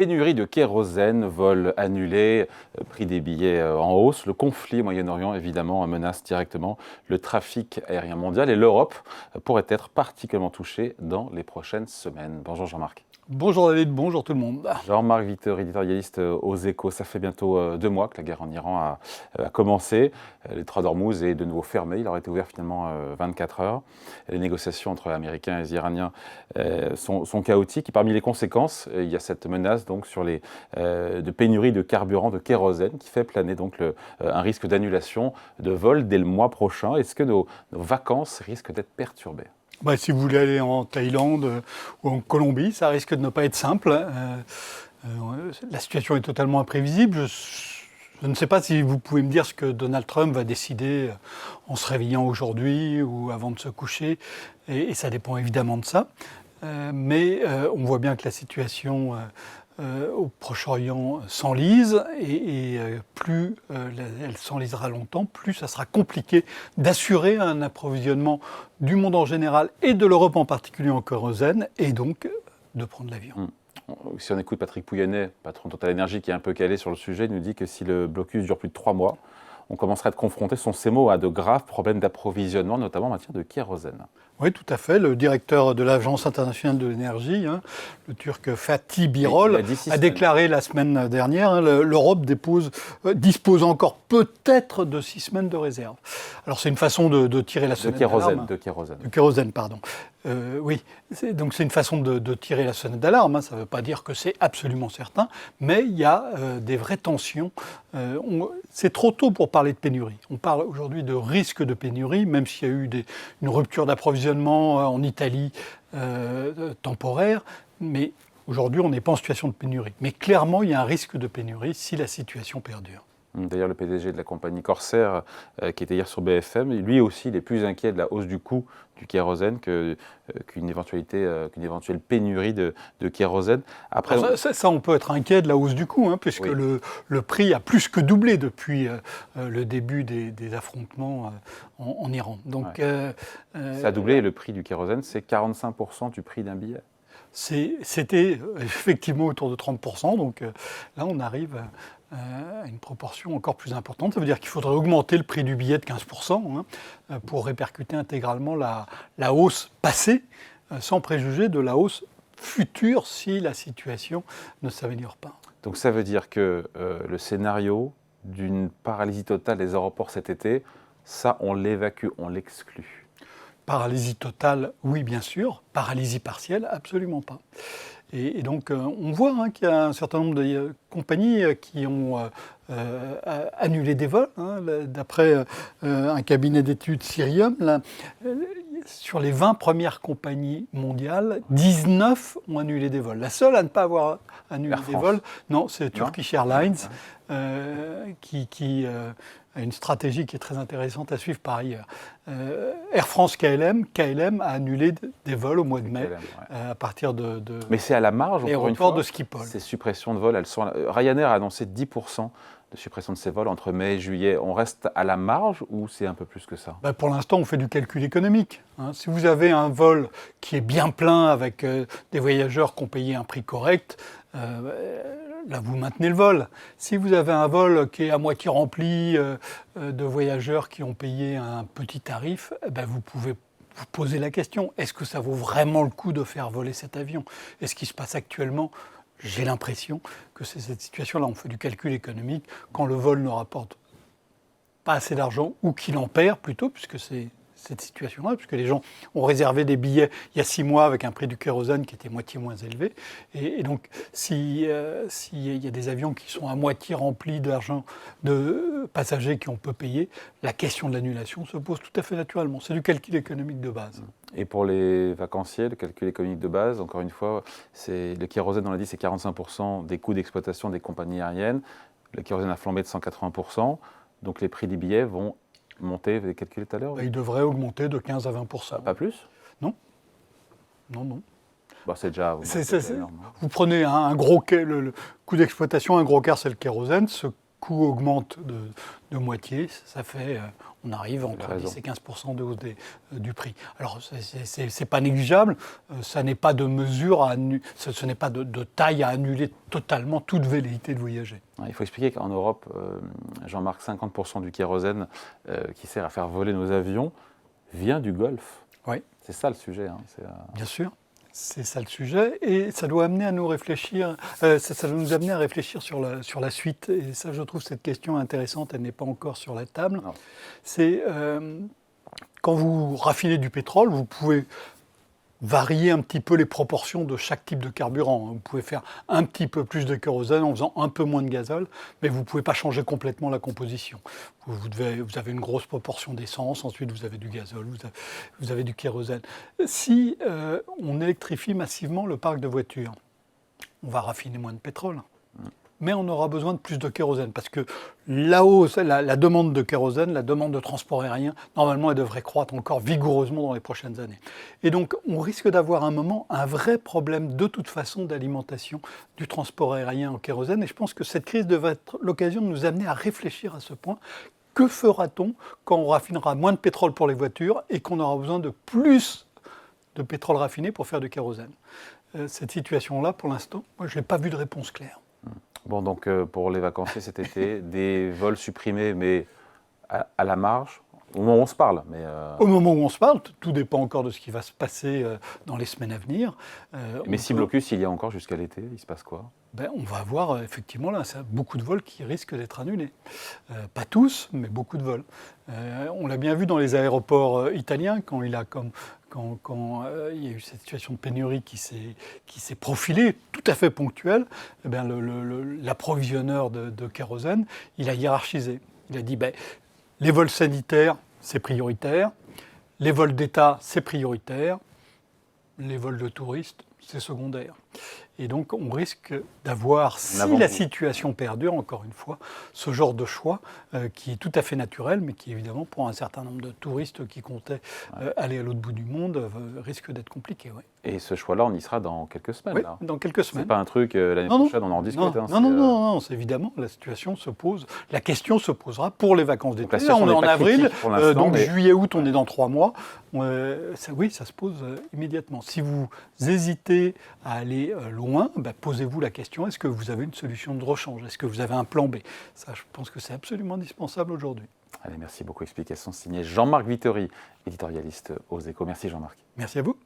Pénurie de kérosène, vols annulés, prix des billets en hausse. Le conflit au Moyen-Orient, évidemment, menace directement le trafic aérien mondial et l'Europe pourrait être particulièrement touchée dans les prochaines semaines. Bonjour Jean-Marc. Bonjour David, bonjour tout le monde. Jean-Marc Victor, éditorialiste aux Échos. Ça fait bientôt 2 mois que la guerre en Iran a commencé. Les Trois d'Ormuz est de nouveau fermé. Il aurait été ouvert finalement 24 heures. Les négociations entre Américains et les Iraniens sont chaotiques. Et parmi les conséquences, il y a cette menace donc, de pénurie de carburant, de kérosène, qui fait planer donc un risque d'annulation de vol dès le mois prochain. Est-ce que nos vacances risquent d'être perturbées ? Si vous voulez aller en Thaïlande ou en Colombie, ça risque de ne pas être simple. La situation est totalement imprévisible. Je ne sais pas si vous pouvez me dire ce que Donald Trump va décider en se réveillant aujourd'hui ou avant de se coucher. Et ça dépend évidemment de ça. Mais on voit bien que la situation au Proche-Orient s'enlise et plus elle s'enlisera longtemps, plus ça sera compliqué d'assurer un approvisionnement du monde en général et de l'Europe en particulier en kérosène et donc de prendre l'avion. Si on écoute Patrick Pouyanné, patron de Total Energy qui est un peu calé sur le sujet, il nous dit que si le blocus dure plus de 3 mois, on commencerait à être confronté, ce sont ces mots, à de graves problèmes d'approvisionnement, notamment en matière de kérosène. Oui, tout à fait. Le directeur de l'Agence internationale de l'énergie, le Turc Fatih Birol, a déclaré la semaine dernière l'Europe dispose encore peut-être de 6 semaines de réserve. Alors c'est une façon de tirer la sonnette d'alarme. De kérosène. De kérosène, pardon. Oui, donc c'est une façon de tirer la sonnette d'alarme. Ça ne veut pas dire que c'est absolument certain, mais il y a des vraies tensions. C'est trop tôt pour parler de pénurie. On parle aujourd'hui de risque de pénurie, même s'il y a eu une rupture d'approvisionnement en Italie temporaire, mais aujourd'hui on n'est pas en situation de pénurie. Mais clairement il y a un risque de pénurie si la situation perdure. D'ailleurs, le PDG de la compagnie Corsair, qui était hier sur BFM, lui aussi, il est plus inquiet de la hausse du coût du kérosène qu'une éventuelle pénurie de kérosène. Après, ça, on peut être inquiet de la hausse du coût, puisque oui. le prix a plus que doublé depuis le début des affrontements en Iran. Donc, ça a doublé et le prix du kérosène, c'est 45% du prix d'un billet. C'était effectivement autour de 30%, donc là on arrive à une proportion encore plus importante. Ça veut dire qu'il faudrait augmenter le prix du billet de 15% pour répercuter intégralement la hausse passée, sans préjuger de la hausse future si la situation ne s'améliore pas. Donc ça veut dire que le scénario d'une paralysie totale des aéroports cet été, ça on l'évacue, on l'exclut. Paralysie totale, oui bien sûr. Paralysie partielle, absolument pas. Et donc on voit qu'il y a un certain nombre de compagnies qui ont annulé des vols. D'après un cabinet d'études Cirium, sur les 20 premières compagnies mondiales, 19 ont annulé des vols. La seule à ne pas avoir annulé des vols, non, c'est Turkish Airlines, qui a une stratégie qui est très intéressante à suivre par ailleurs. Air France KLM a annulé des vols au mois de mai à partir de Mais c'est à la marge, encore une fois, de Schiphol. Ces suppressions de vols, Ryanair a annoncé 10% de suppression de ses vols entre mai et juillet. On reste à la marge ou c'est un peu plus que ça ? Pour l'instant, on fait du calcul économique. Si vous avez un vol qui est bien plein avec des voyageurs qui ont payé un prix correct, là, vous maintenez le vol. Si vous avez un vol qui est à moitié rempli de voyageurs qui ont payé un petit tarif, vous pouvez vous poser la question, est-ce que ça vaut vraiment le coup de faire voler cet avion ? Et ce qui se passe actuellement, j'ai l'impression que c'est cette situation-là. On fait du calcul économique. Quand le vol ne rapporte pas assez d'argent, ou qu'il en perd plutôt, puisque c'est cette situation-là, puisque les gens ont réservé des billets il y a 6 mois avec un prix du kérosène qui était moitié moins élevé. Et donc, s'il y a des avions qui sont à moitié remplis d'argent de passagers qui ont peu payé, la question de l'annulation se pose tout à fait naturellement. C'est du calcul économique de base. Et pour les vacanciers, le calcul économique de base, encore une fois, le kérosène, on l'a dit, c'est 45% des coûts d'exploitation des compagnies aériennes. Le kérosène a flambé de 180%, donc les prix des billets vont monter, vous avez calculé tout à l'heure ? Il devrait augmenter de 15 à 20%. Pas plus ? Non. Non. C'est déjà... Vous prenez un gros quai, le coût d'exploitation, un gros quart, c'est le kérosène. Ce coût augmente de moitié, ça fait, on arrive entre 10 et 15% de hausse du prix. Alors, c'est pas négligeable, ça n'est pas de mesure, ce n'est pas de taille à annuler totalement toute velléité de voyager. Il faut expliquer qu'en Europe, Jean-Marc, 50% du kérosène qui sert à faire voler nos avions vient du Golfe. Oui. C'est ça le sujet. Hein. Bien sûr. C'est ça le sujet, et ça doit amener à nous réfléchir. Ça doit nous amener à réfléchir sur la suite. Et ça, je trouve cette question intéressante. Elle n'est pas encore sur la table. Non. C'est quand vous raffinez du pétrole, vous pouvez varier un petit peu les proportions de chaque type de carburant. Vous pouvez faire un petit peu plus de kérosène en faisant un peu moins de gazole, mais vous ne pouvez pas changer complètement la composition. Vous avez une grosse proportion d'essence, ensuite vous avez du gazole, vous avez du kérosène. Si on électrifie massivement le parc de voitures, on va raffiner moins de pétrole. Mais on aura besoin de plus de kérosène, parce que la hausse, la demande de kérosène, la demande de transport aérien, normalement, elle devrait croître encore vigoureusement dans les prochaines années. Et donc, on risque d'avoir un moment, un vrai problème de toute façon d'alimentation du transport aérien en kérosène. Et je pense que cette crise devrait être l'occasion de nous amener à réfléchir à ce point. Que fera-t-on quand on raffinera moins de pétrole pour les voitures et qu'on aura besoin de plus de pétrole raffiné pour faire du kérosène? Cette situation-là, pour l'instant, moi, je n'ai pas vu de réponse claire. Bon, donc pour les vacanciers cet été, des vols supprimés, mais à la marge, au moment où on se parle. Au moment où on se parle, tout dépend encore de ce qui va se passer dans les semaines à venir. Mais si blocus, il y a encore jusqu'à l'été, il se passe quoi? On va avoir effectivement là beaucoup de vols qui risquent d'être annulés. Pas tous, mais beaucoup de vols. On l'a bien vu dans les aéroports italiens, quand il y a eu cette situation de pénurie qui s'est profilée, tout à fait ponctuelle. L'approvisionneur de kérosène, il a hiérarchisé. Il a dit les vols sanitaires, c'est prioritaire, les vols d'État, c'est prioritaire, les vols de touristes, c'est secondaire. Et donc, on risque d'avoir, si la situation perdure, encore une fois, ce genre de choix qui est tout à fait naturel, mais qui, évidemment, pour un certain nombre de touristes qui comptaient aller à l'autre bout du monde, risque d'être compliqué. Ouais. Et ce choix-là, on y sera dans quelques semaines. Oui, là. Dans quelques semaines. C'est pas un truc, l'année prochaine, on en discute. Non, c'est évidemment, la situation se pose. La question se posera pour les vacances d'été. Là, on est en avril, donc juillet-août, on est dans 3 mois. Oui, ça se pose immédiatement. Si vous hésitez à aller loin, posez-vous la question, est-ce que vous avez une solution de rechange? Est-ce que vous avez un plan B? Ça, je pense que c'est absolument indispensable aujourd'hui. Allez, merci beaucoup. Explication signée Jean-Marc Vittori, éditorialiste aux Échos. Merci Jean-Marc. Merci à vous.